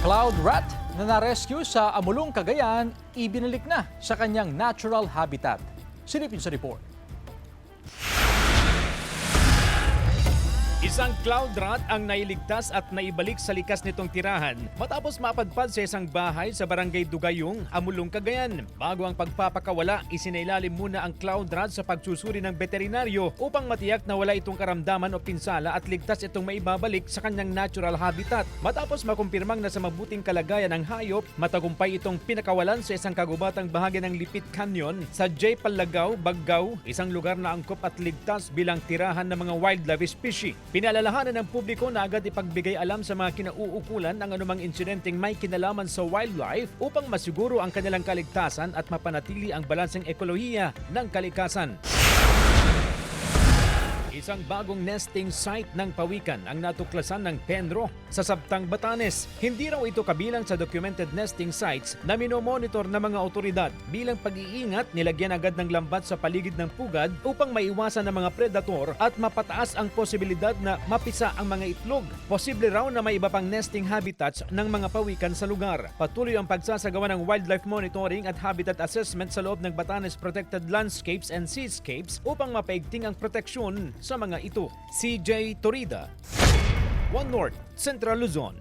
Cloud rat na na-rescue sa Amulong, Cagayan, ibinalik na sa kanyang natural habitat. Silipin sa report. Isang cloud rat ang nailigtas at naibalik sa likas nitong tirahan matapos mapadpad sa isang bahay sa barangay Dugayong, Amulong, Cagayan. Bago ang pagpapakawala, isinailalim muna ang cloud rat sa pagsusuri ng veterinaryo upang matiyak na wala itong karamdaman o pinsala at ligtas itong maibabalik sa kanyang natural habitat. Matapos makumpirmang nasa mabuting kalagayan ng hayop, matagumpay itong pinakawalan sa isang kagubatang bahagi ng Lipit Canyon sa J. Palagaw, Baggao, isang lugar na angkop at ligtas bilang tirahan ng mga wildlife species. Pinalalahanan ng publiko na agad ipagbigay alam sa mga kinauukulan ang anumang insidenteng may kinalaman sa wildlife upang masiguro ang kanilang kaligtasan at mapanatili ang balanseng ekolohiya ng kalikasan. Isang bagong nesting site ng pawikan ang natuklasan ng Penro sa Sabtang, Batanes. Hindi raw ito kabilang sa documented nesting sites na minomonitor ng mga otoridad. Bilang pag-iingat, nilagyan agad ng lambat sa paligid ng pugad upang maiwasan ng mga predator at mapataas ang posibilidad na mapisa ang mga itlog. Posible raw na may iba pang nesting habitats ng mga pawikan sa lugar. Patuloy ang pagsasagawa ng wildlife monitoring at habitat assessment sa loob ng Batanes Protected Landscapes and Seascapes upang mapaigting ang proteksyon sa mga ito. CJ Torida, One North, Central Luzon.